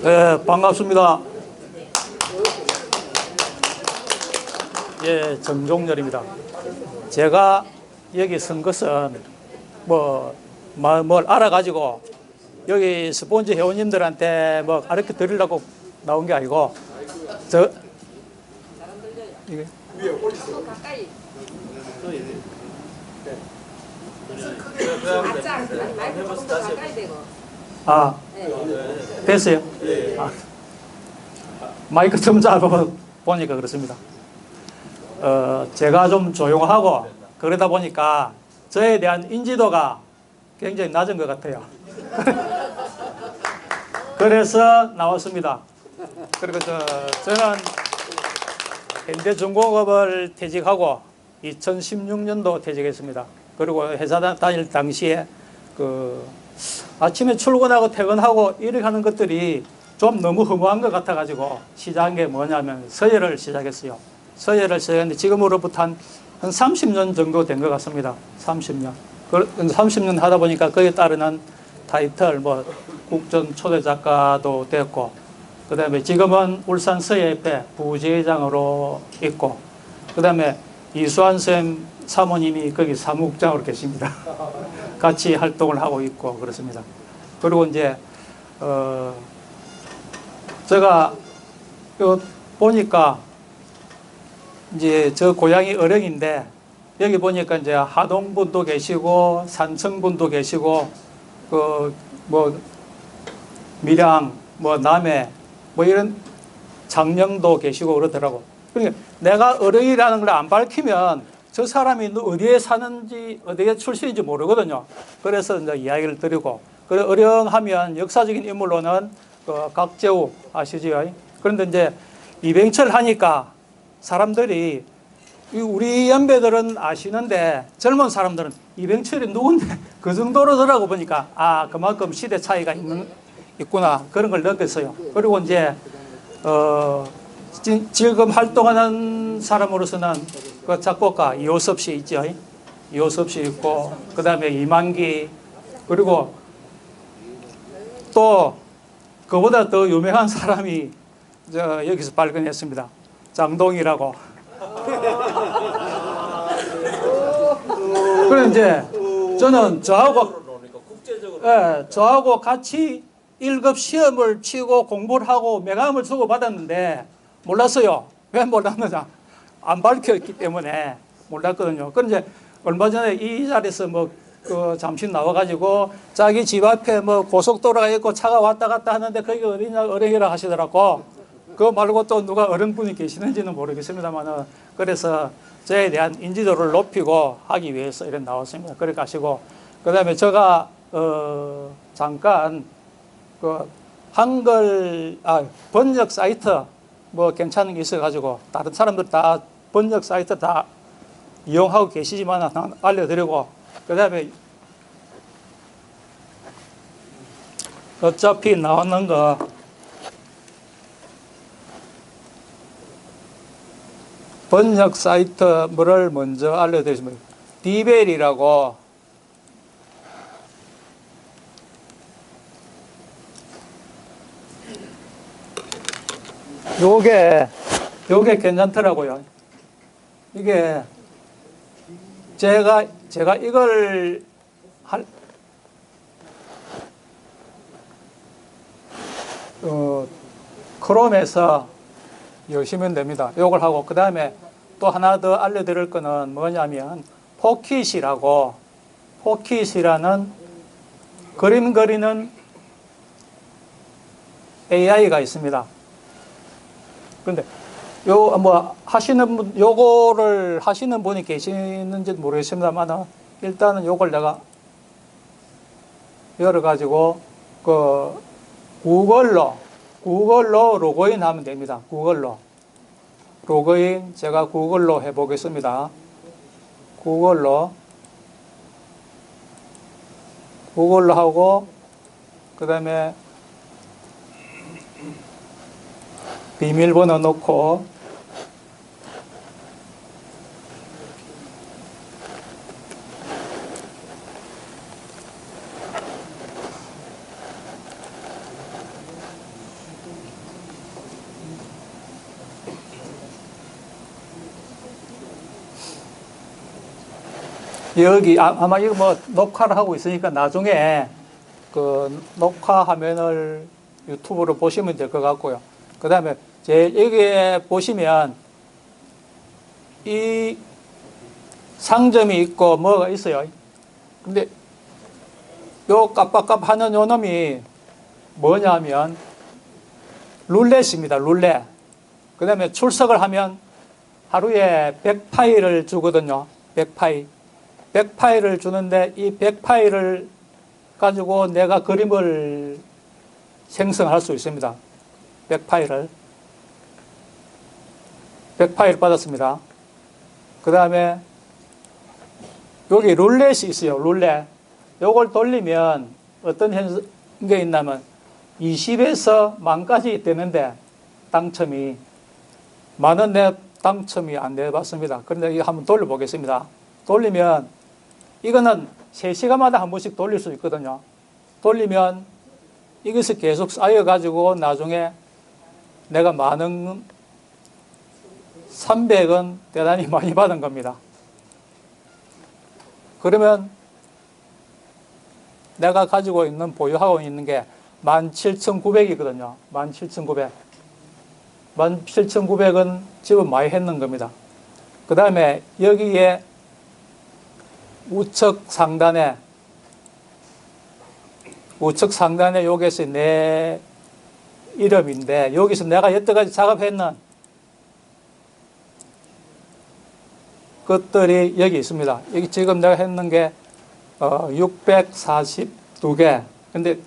네, 반갑습니다. 예, 정종렬입니다. 제가 여기 선 것은 뭘 알아가지고 여기 스폰지 회원님들한테 뭐 가르쳐 드리려고 나온 게 아니고, 이게 가까이. 마이크 조금 더 가까이 대고. 됐어요? 마이크 좀 잡아보니까 그렇습니다. 제가 좀 조용하고 그러다 보니까 저에 대한 인지도가 굉장히 낮은 것 같아요. 그래서 나왔습니다. 그리고 저는 현대중공업을 퇴직하고 2016년도 퇴직했습니다. 그리고 회사 다닐 당시에 아침에 출근하고 퇴근하고 이렇게 하는 것들이 좀 너무 허무한 것 같아가지고 시작한 게 뭐냐면 서예를 시작했어요. 서예를 시작했는데 지금으로부터 한 30년 정도 된 것 같습니다. 30년. 30년 하다 보니까 그에 따르는 타이틀, 국전 초대 작가도 됐고, 그 다음에 지금은 울산 서예협회 부지회장으로 있고, 그 다음에 이수환 쌤 사모님이 거기 사무국장으로 계십니다. 같이 활동을 하고 있고 그렇습니다. 그리고 이제 제가 보니까 이제 저 고향이 어령인데 여기 보니까 이제 하동분도 계시고 산청분도 계시고 밀양 남해 이런 장령도 계시고 그러더라고. 그러니까 내가 어령이라는 걸 안 밝히면 저 사람이 어디에 사는지 어디에 출신인지 모르거든요. 그래서 이제 이야기를 드리고, 그래 어령하면 역사적인 인물로는 각재우 아시죠? 그런데 이제 이병철 하니까 사람들이 우리 연배들은 아시는데 젊은 사람들은 이병철이 누군데 그 정도로더라고. 보니까 그만큼 시대 차이가 있구나 그런 걸 느꼈어요. 그리고 이제 지금 활동하는 사람으로서는 그 작곡가 이호섭 씨 있죠. 이호섭 씨 있고, 그 다음에 이만기, 그리고 또 그보다 더 유명한 사람이 여기서 발견했습니다. 장동이라고. 그래 이제 저는 저하고 같이 1급 시험을 치고 공부를 하고 명함을 주고받았는데 몰랐어요. 왜 몰랐느냐? 안 밝혔기 때문에 몰랐거든요. 그런데 얼마 전에 이 자리에서 잠시 나와가지고 자기 집 앞에 고속도로가 있고 차가 왔다 갔다 하는데 거기 어디냐 어령이라 하시더라고. 그거 말고 또 누가 어른분이 계시는지는 모르겠습니다만, 그래서 저에 대한 인지도를 높이고 하기 위해서 이런 나왔습니다. 그렇게 하시고, 그 다음에 제가 잠깐 한글 번역 사이트 괜찮은 게 있어가지고 다른 사람들 다 번역 사이트 다 이용하고 계시지만 알려드리고, 그 다음에 어차피 나오는 거 번역 사이트 뭐를 먼저 알려드리면 디벨이라고 요게 괜찮더라고요. 이게 제가 이걸 크롬에서 여시면 됩니다. 요걸 하고, 그 다음에 또 하나 더 알려드릴 거는 뭐냐면 포킷이라는 그림 그리는 AI가 있습니다. 그런데 요거를 하시는 분이 계시는지 모르겠습니다만, 일단은 요걸 내가 열어가지고 구글로 로그인 하면 됩니다. 구글로 로그인, 제가 구글로 해보겠습니다. 구글로 하고, 그 다음에 비밀번호 넣고, 여기 아마 이거 뭐 녹화를 하고 있으니까 나중에 그 녹화 화면을 유튜브로 보시면 될 것 같고요. 그 다음에 여기에 보시면 이 상점이 있고 뭐가 있어요. 근데 요 깜빡깜빡 하는 요 놈이 뭐냐면 룰렛입니다. 룰렛. 그 다음에 출석을 하면 하루에 100파일을 주거든요. 100파일. 100파일을 주는데 이 100파일을 가지고 내가 그림을 생성할 수 있습니다. 100파일을. 100파일 받았습니다. 그 다음에 여기 룰렛이 있어요. 룰렛. 요걸 돌리면 어떤 게 있냐면 20에서 만까지 되는데 당첨이 만원 내 당첨이 안 돼봤습니다. 그런데 이거 한번 돌려보겠습니다. 돌리면 이거는 3시간마다 한 번씩 돌릴 수 있거든요. 돌리면 이것이 계속 쌓여가지고 나중에 내가 만원 300원 대단히 많이 받은 겁니다. 그러면 내가 가지고 있는 보유하고 있는 게 17,900이거든요. 17,900. 17,900은 집은 많이 했는 겁니다. 그 다음에 여기에 우측 상단에 여기서 내 이름인데 여기서 내가 여태까지 작업했는 것들이 여기 있습니다. 여기 지금 내가 했는 게 642개. 근데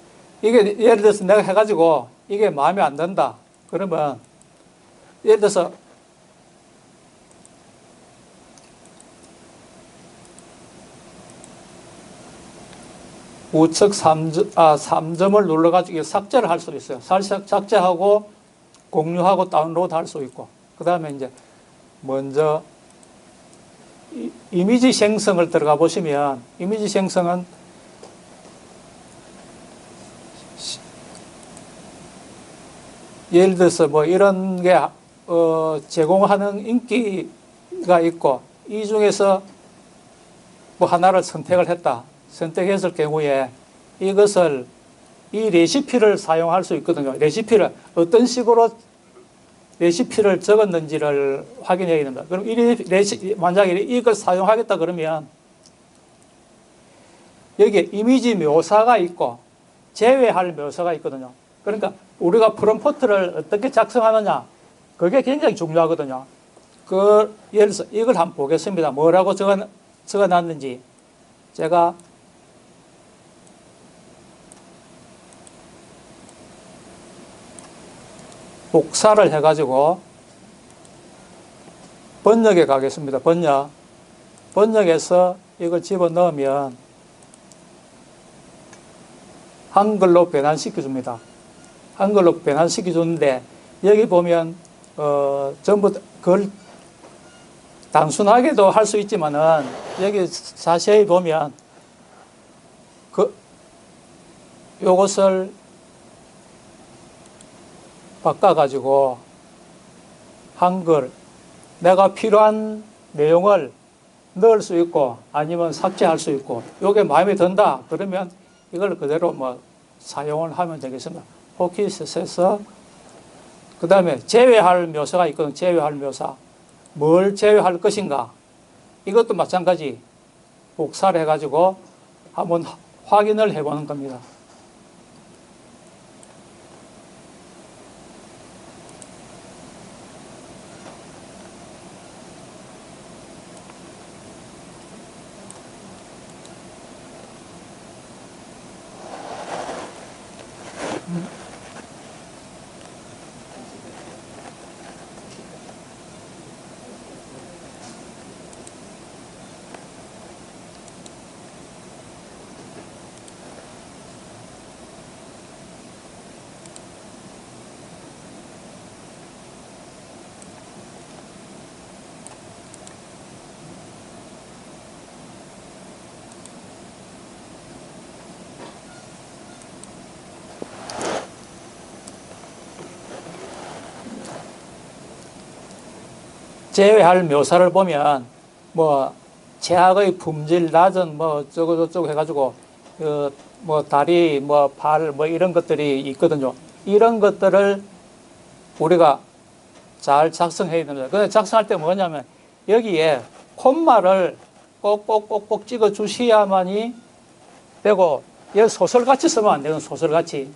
이게 예를 들어서 내가 해가지고 이게 마음에 안 든다. 그러면 예를 들어서 우측 3점을 눌러가지고 삭제를 할 수 있어요. 살짝 삭제하고 공유하고 다운로드 할 수 있고. 그 다음에 이제 먼저 이미지 생성을 들어가 보시면 이미지 생성은 예를 들어서 뭐 이런 게 제공하는 인기가 있고 이 중에서 뭐 하나를 선택을 했다. 선택했을 경우에 이것을 이 레시피를 사용할 수 있거든요. 레시피를 어떤 식으로 레시피를 적었는지를 확인해야 됩니다. 그럼 만약에 이걸 사용하겠다 그러면 여기에 이미지 묘사가 있고 제외할 묘사가 있거든요. 그러니까 우리가 프롬프트를 어떻게 작성하느냐 그게 굉장히 중요하거든요. 예를 들어서 이걸 한번 보겠습니다. 뭐라고 적어놨는지 제가 복사를 해가지고 번역에 가겠습니다. 번역에서 이걸 집어넣으면 한글로 변환시켜 줍니다. 한글로 변환시켜 주는데 여기 보면 전부 그걸 단순하게도 할 수 있지만은 여기 자세히 보면 요것을 바꿔가지고 한글 내가 필요한 내용을 넣을 수 있고 아니면 삭제할 수 있고 요게 마음에 든다 그러면 이걸 그대로 뭐 사용을 하면 되겠습니다. 포켓에서 그 다음에 제외할 묘사가 있거든요. 제외할 묘사 뭘 제외할 것인가 이것도 마찬가지 복사를 해가지고 한번 확인을 해보는 겁니다. 제외할 묘사를 보면 뭐 최악의 품질 낮은 뭐 어쩌고 저쩌고 해가지고 뭐 다리 뭐 발 뭐 이런 것들이 있거든요. 이런 것들을 우리가 잘 작성해야 됩니다. 근데 작성할 때 뭐냐면 여기에 콤마를 꼭꼭꼭꼭 찍어 주셔야만이 되고, 여기 소설같이 쓰면 안 되는, 소설같이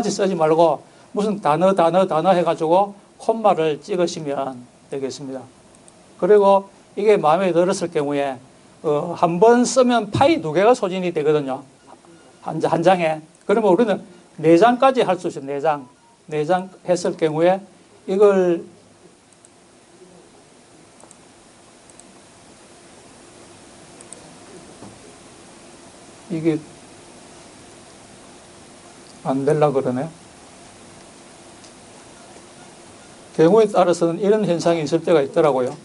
쓰지 말고 무슨 단어 해가지고 콤마를 찍으시면 되겠습니다. 그리고 이게 마음에 들었을 경우에 한 번 쓰면 파이 2개가 소진이 되거든요. 한 장에. 그러면 우리는 4장까지 할 수 있어요. 4장 했을 경우에 이걸 이게 안 되려 그러네. 경우에 따라서는 이런 현상이 있을 때가 있더라고요.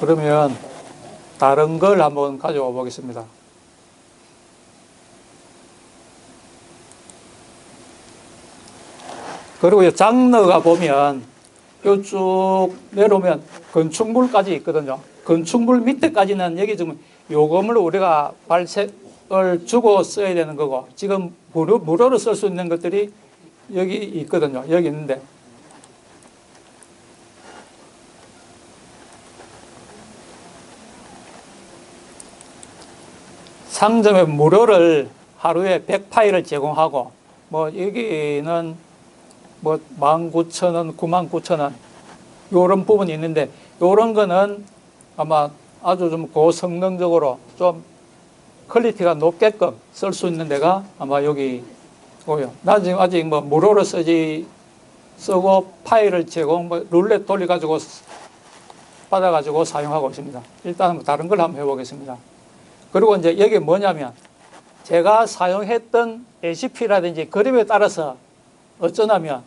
그러면 다른 걸 한번 가져와 보겠습니다. 그리고 장르가 보면 쭉 내려오면 건축물까지 있거든요. 건축물 밑에까지는 여기 지금 요금을 우리가 발색을 주고 써야 되는 거고, 지금 무료로 쓸 수 있는 것들이 여기 있거든요. 여기 있는데 상점에 무료를 하루에 100파일을 제공하고, 뭐 여기는 뭐 19,000원, 99,000원 요런 부분이 있는데, 요런 거는 아마 아주 좀 고성능적으로 좀 퀄리티가 높게끔 쓸 수 있는 데가 아마 여기 오요. 난 지금 아직 뭐 무료로 쓰고 파일을 제공, 뭐 룰렛 돌려가지고 받아가지고 사용하고 있습니다. 일단 다른 걸 한번 해보겠습니다. 그리고 이제 여기 뭐냐면 제가 사용했던 레시피라든지 그림에 따라서 어쩌냐면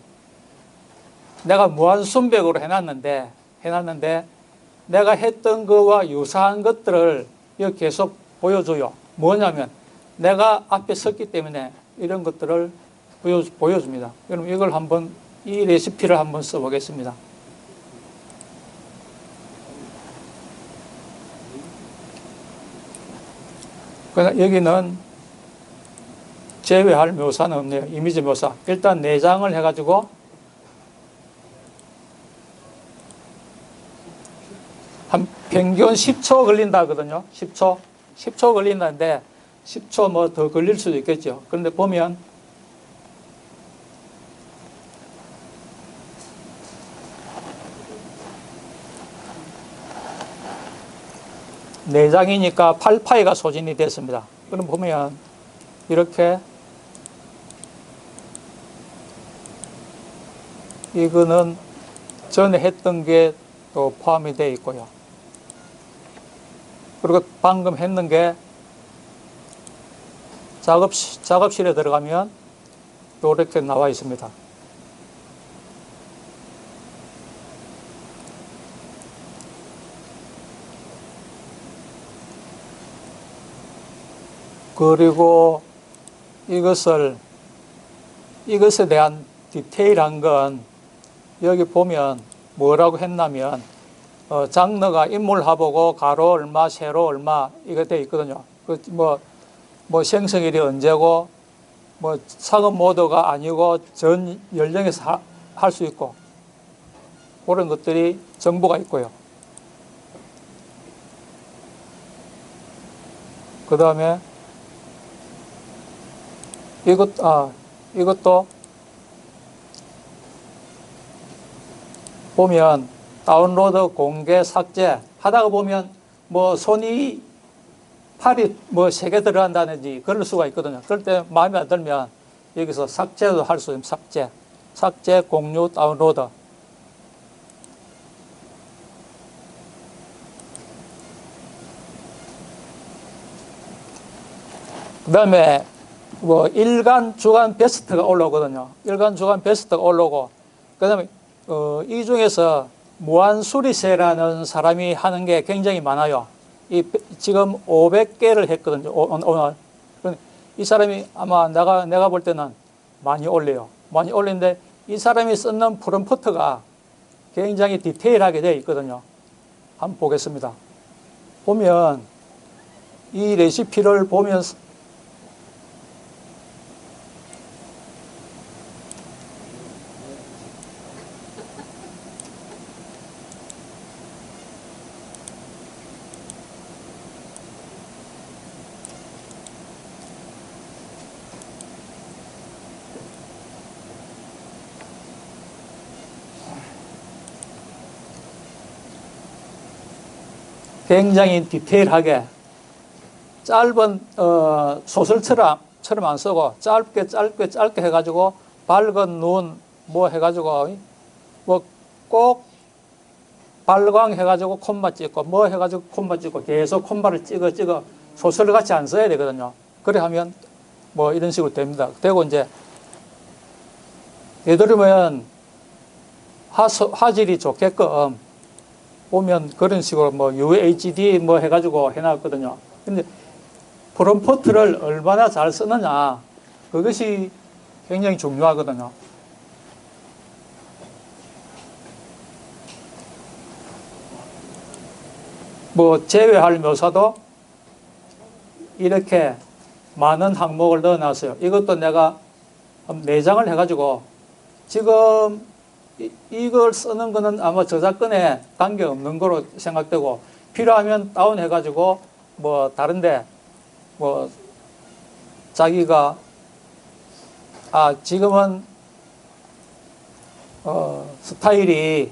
내가 무한순백으로 해놨는데 내가 했던 거와 유사한 것들을 여기 계속 보여줘요. 뭐냐면 내가 앞에 섰기 때문에 이런 것들을 보여줍니다. 그럼 이걸 한번, 이 레시피를 한번 써보겠습니다. 여기는 제외할 묘사는 없네요. 이미지 묘사. 일단 4장을 해가지고 한 평균 10초 걸린다 하거든요. 10초 걸린다는데 10초 뭐 더 걸릴 수도 있겠죠. 그런데 보면 네 장이니까 8파이가 소진이 됐습니다. 그럼 보면 이렇게 이거는 전에 했던 게 또 포함이 되어 있고요. 그리고 방금 했는 게 작업실에 들어가면 이렇게 나와 있습니다. 그리고 이것에 대한 디테일한 건 여기 보면 뭐라고 했냐면 장르가 인물화보고 가로 얼마, 세로 얼마 이거 되어 있거든요. 뭐 생성일이 언제고 뭐 작업 모드가 아니고 전 연령에서 할 수 있고 그런 것들이 정보가 있고요. 그 다음에 이것도 보면 다운로드, 공개, 삭제 하다가 보면 뭐 팔이 뭐 3개 들어간다든지 그럴 수가 있거든요. 그럴 때 마음에 안 들면 여기서 삭제도 할 수 있는 삭제, 공유, 다운로드. 그 다음에 뭐 일간, 주간 베스트가 올라오거든요. 일간, 주간 베스트가 올라오고, 그 다음에 이 중에서 무한수리세라는 사람이 하는 게 굉장히 많아요. 지금 500개를 했거든요. 오늘. 이 사람이 아마 내가 볼 때는 많이 올려요. 많이 올리는데 이 사람이 쓰는 프롬프트가 굉장히 디테일하게 되어 있거든요. 한번 보겠습니다. 보면 이 레시피를 보면 굉장히 디테일하게 짧은 소설처럼 안 쓰고 짧게 해가지고 밝은 눈 뭐 해가지고 뭐 꼭 발광 해가지고 콤마 찍고 뭐 해가지고 콤마 찍고 계속 콤마를 찍어 소설같이 안 써야 되거든요. 그래 하면 뭐 이런 식으로 됩니다. 되고 이제 되도록이면 화질이 좋게끔 보면 그런 식으로 뭐 UHD 뭐 해가지고 해놨거든요. 근데 프롬프트를 얼마나 잘 쓰느냐, 그것이 굉장히 중요하거든요. 뭐 제외할 묘사도 이렇게 많은 항목을 넣어놨어요. 이것도 내가 4장을 해가지고 지금 이걸 쓰는 거는 아마 저작권에 관계없는 거로 생각되고 필요하면 다운해가지고 뭐 다른데 뭐 자기가 지금은 스타일이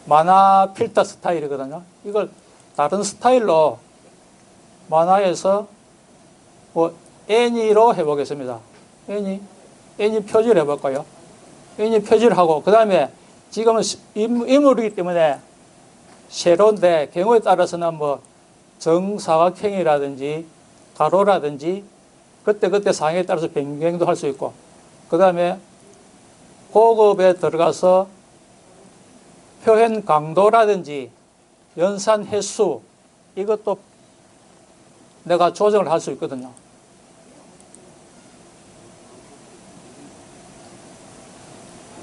만화 필터 스타일이거든요. 이걸 다른 스타일로 만화에서 뭐 애니로 해보겠습니다. 애니 표지를 해볼까요? 애니 표지를 하고 그 다음에 지금은 인물이기 때문에 세로인데 경우에 따라서는 뭐 정사각형이라든지 가로라든지 그때 상황에 따라서 변경도 할 수 있고 그 다음에 고급에 들어가서 표현 강도라든지 연산 횟수 이것도 내가 조정을 할 수 있거든요.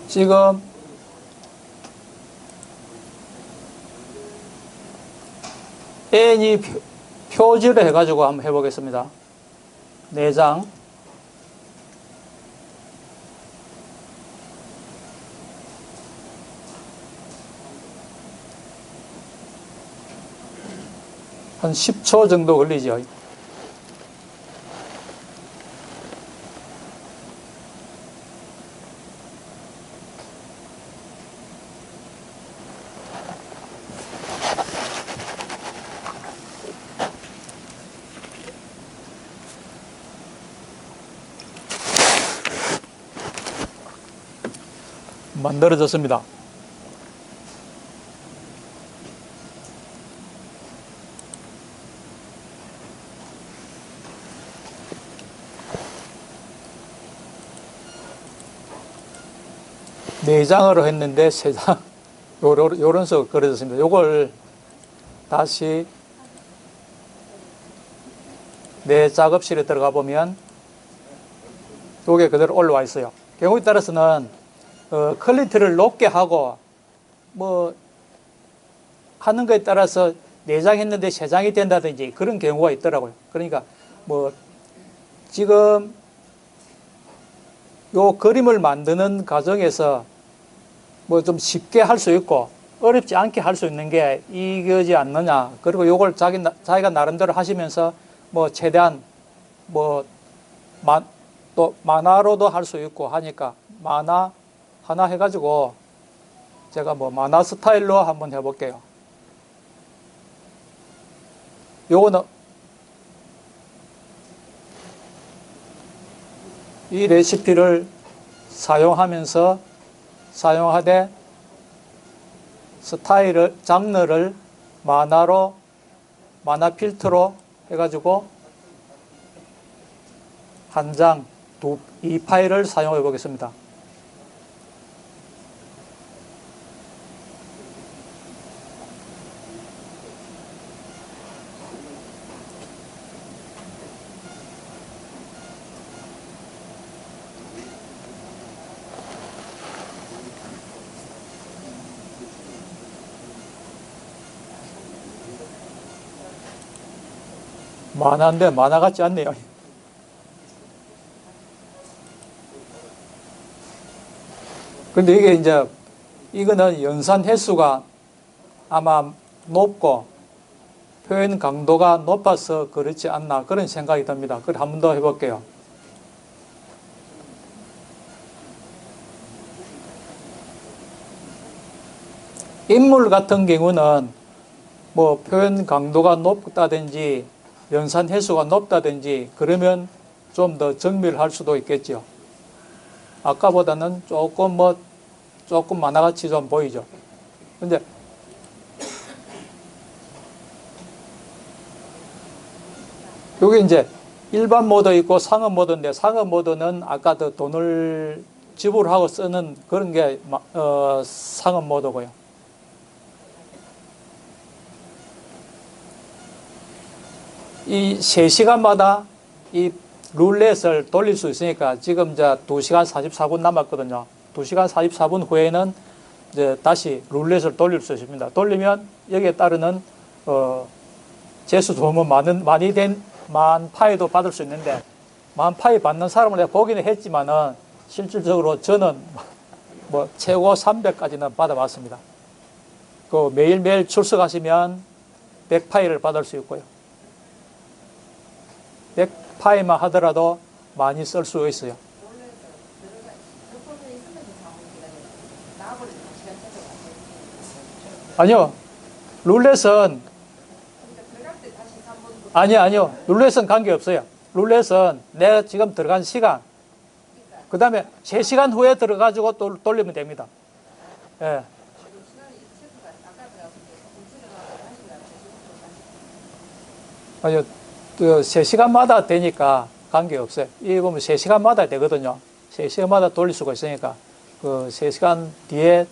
지금 N이 표지를 해가지고 한번 해보겠습니다. 4장. 한 10초 정도 걸리죠. 만들어졌습니다. 네 장으로 했는데 3장 요런 식으로 그려졌습니다. 요걸 다시 내 작업실에 들어가 보면 요게 그대로 올라와 있어요. 경우에 따라서는 퀄리티를 높게 하고 뭐 하는 거에 따라서 4장 했는데 3장이 된다든지 그런 경우가 있더라고요. 그러니까 뭐 지금 요 그림을 만드는 과정에서 뭐 좀 쉽게 할 수 있고 어렵지 않게 할 수 있는 게 이거지 않느냐. 그리고 요걸 자기가 나름대로 하시면서 뭐 최대한 뭐 또 만화로도 할 수 있고 하니까 만화 하나 해가지고 제가 뭐 만화 스타일로 한번 해볼게요. 요거는 이 레시피를 사용하되 스타일을 장르를 만화 필터로 해가지고 한 장, 이 파일을 사용해 보겠습니다. 만화인데 만화 같지 않네요. 근데 이게 이제 이거는 연산 횟수가 아마 높고 표현 강도가 높아서 그렇지 않나 그런 생각이 듭니다. 그걸 한 번 더 해볼게요. 인물 같은 경우는 뭐 표현 강도가 높다든지 연산 횟수가 높다든지 그러면 좀 더 정밀할 수도 있겠죠. 아까보다는 조금 만화같이 좀 보이죠. 근데 여기 이제 일반 모드 있고 상업 모드인데 상업 모드는 아까 더 돈을 지불하고 쓰는 그런 게 상업 모드고요. 이 3시간마다 이 룰렛을 돌릴 수 있으니까 지금 이제 2시간 44분 남았거든요. 2시간 44분 후에는 이제 다시 룰렛을 돌릴 수 있습니다. 돌리면 여기에 따르는 재수 도움은 만 파이도 받을 수 있는데 만 파이 받는 사람을 내가 보기는 했지만은 실질적으로 저는 뭐 최고 300까지는 받아봤습니다. 그 매일매일 출석하시면 100파이를 받을 수 있고요. 100파이만 하더라도 많이 쓸 수 있어요. 아니요. 룰렛은 아니요. 룰렛은 관계없어요. 룰렛은 내가 지금 들어간 시간 그 다음에 3시간 후에 들어가지고 또 돌리면 됩니다. 예. 아니요. 3시간마다 되니까 관계없어요. 이거 보면 3시간마다 되거든요. 3시간마다 돌릴 수가 있으니까 그 3시간 뒤에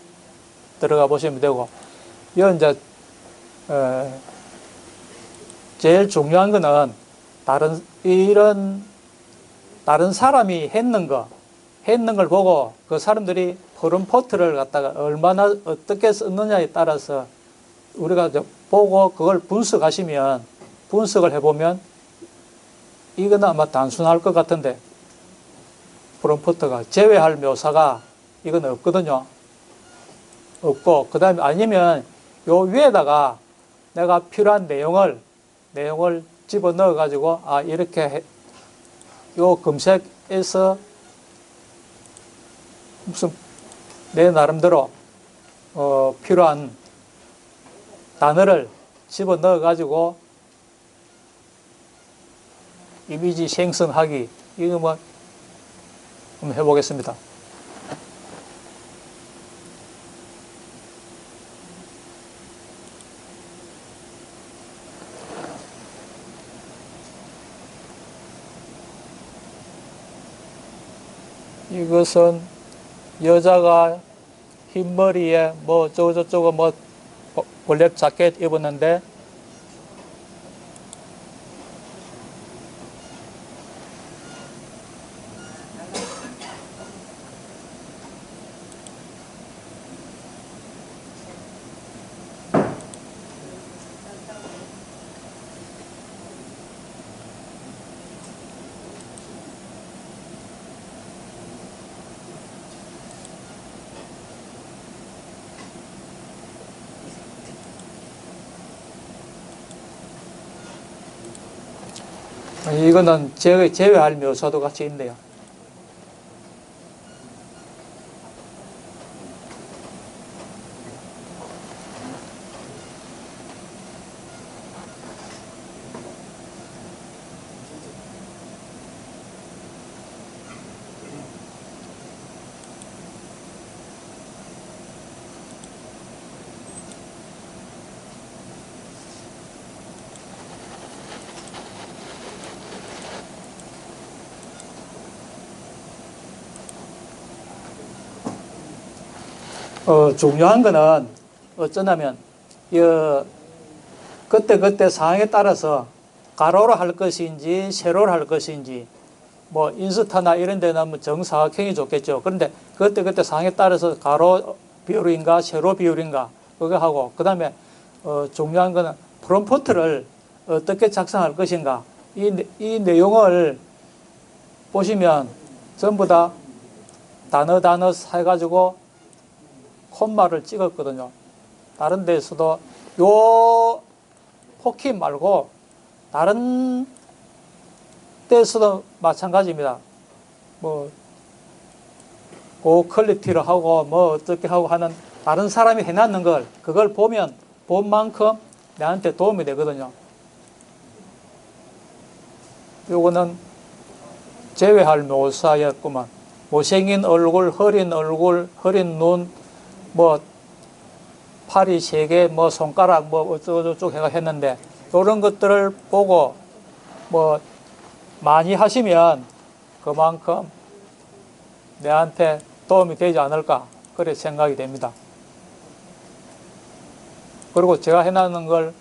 들어가 보시면 되고 이건 이제 제일 중요한 거는 다른 사람이 했는 걸 보고 그 사람들이 프롬포트를 갖다가 얼마나 어떻게 썼느냐에 따라서 우리가 보고 그걸 분석을 해보면 이거는 아마 단순할 것 같은데 프롬포트가 제외할 묘사가 이건 없거든요. 없고 그 다음에 아니면 요 위에다가 내가 필요한 내용을 집어넣어 가지고 이렇게 요 검색에서 무슨 내 나름대로 필요한 단어를 집어넣어 가지고 이미지 생성하기 이거 뭐 한번 해보겠습니다. 이것은 여자가 흰머리에 뭐 저거 뭐 블랙 자켓 입었는데 이거는 제외할 묘사도 같이 있네요. 중요한 거는 어쩌냐면 그때 상황에 따라서 가로로 할 것인지 세로로 할 것인지 뭐 인스타나 이런 데는 뭐 정사각형이 좋겠죠. 그런데 그때 상황에 따라서 가로 비율인가 세로 비율인가 그거 하고 그 다음에 중요한 거는 프롬프트를 어떻게 작성할 것인가. 이 내용을 보시면 전부 다 단어 해가지고 콤마를 찍었거든요. 다른 데서도 요 포키 말고 다른 데서도 마찬가지입니다. 뭐 고퀄리티로 하고 뭐 어떻게 하고 하는 다른 사람이 해놨는 걸 그걸 보면 본 만큼 나한테 도움이 되거든요. 요거는 제외할 묘사였구만. 못생긴 얼굴, 흐린 눈, 뭐 팔이 3개, 뭐 손가락, 뭐 어쩌고저쩌고 해가 했는데 이런 것들을 보고 뭐 많이 하시면 그만큼 내한테 도움이 되지 않을까 그렇게 생각이 됩니다. 그리고 제가 해놨는 걸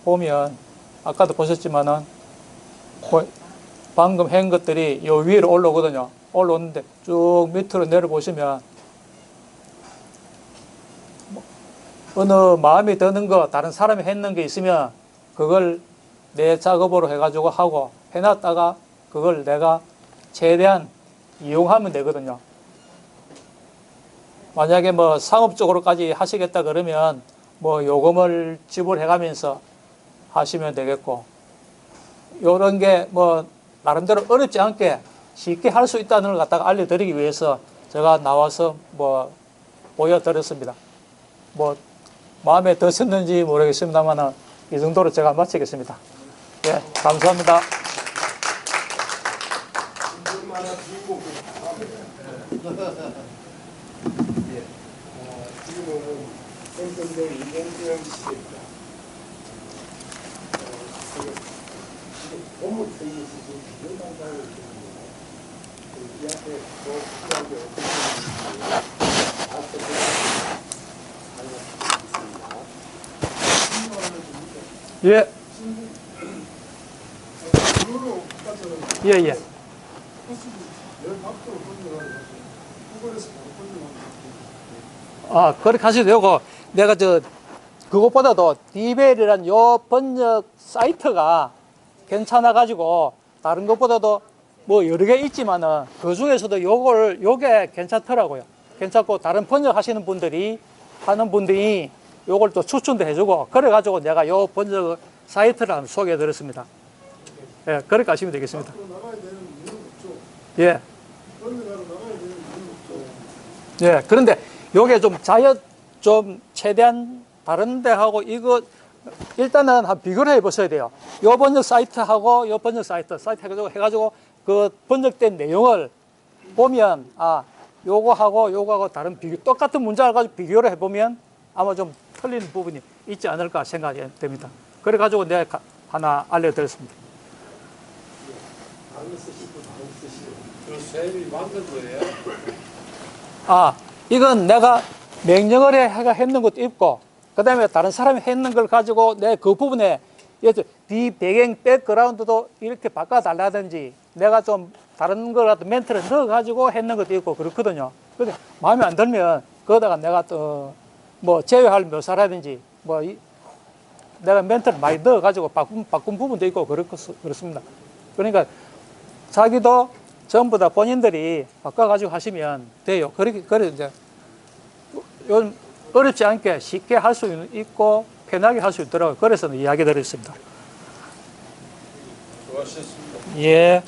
보면 아까도 보셨지만은 방금 한 것들이 요 위로 올라오거든요. 올라오는데 쭉 밑으로 내려보시면 어느 마음에 드는 거 다른 사람이 했는 게 있으면 그걸 내 작업으로 해가지고 하고 해놨다가 그걸 내가 최대한 이용하면 되거든요. 만약에 뭐 상업적으로까지 하시겠다 그러면 뭐 요금을 지불해가면서 하시면 되겠고, 요런 게 뭐 나름대로 어렵지 않게 쉽게 할 수 있다는 걸 갖다가 알려드리기 위해서 제가 나와서 뭐 보여드렸습니다. 뭐 마음에 드셨는지 모르겠습니다만 이 정도로 제가 마치겠습니다. 예, 감사합니다. 지금은 생선들 이동수영 시대입니다. 지금 본문 회의에서 지금 비교 단상을 했습니다. 이 앞에 더 필요한 게 어떻게 되는지 예. 예, 예. 아, 그렇게 하셔도 되고, 내가 그것보다도 디벨이란 요 번역 사이트가 괜찮아가지고, 다른 것보다도 뭐 여러 개 있지만은, 그 중에서도 요게 괜찮더라고요. 괜찮고, 다른 번역 하시는 분들이, 하는 분들이 요걸 또 추천도 해주고, 그래가지고 내가 요 번역 사이트를 한번 소개해 드렸습니다. 예, 그렇게 하시면 되겠습니다. 예. 예, 그런데 요게 좀 좀 최대한 다른 데하고 이거 일단은 한번 비교를 해 보셔야 돼요. 요 번역 사이트하고 요 번역 사이트 해가지고 그 번역된 내용을 보면 요거하고 다른 똑같은 문장을 가지고 비교를 해보면 아마 좀 틀리는 부분이 있지 않을까 생각이 됩니다. 그래가지고 내가 하나 알려드렸습니다. 그 쌤이 만든 거예요? 이건 내가 명령을 했는 것도 있고, 그 다음에 다른 사람이 했는 걸 가지고 내 그 부분에 뒤 배경 백그라운드도 이렇게 바꿔달라든지 내가 좀 다른 걸 갖다 멘트를 넣어가지고 했는 것도 있고 그렇거든요. 근데 마음에 안 들면 거기다가 내가 또 뭐 제외할 묘사라든지 뭐 내가 멘트를 많이 넣어가지고 바꾼 부분도 있고 그렇습니다. 그러니까 자기도 전부 다 본인들이 바꿔가지고 하시면 돼요. 그래 이제 요즘 어렵지 않게 쉽게 할 수 있고 편하게 할 수 있더라고요. 그래서 이야기 드렸습니다. 수고하셨습니다. 예.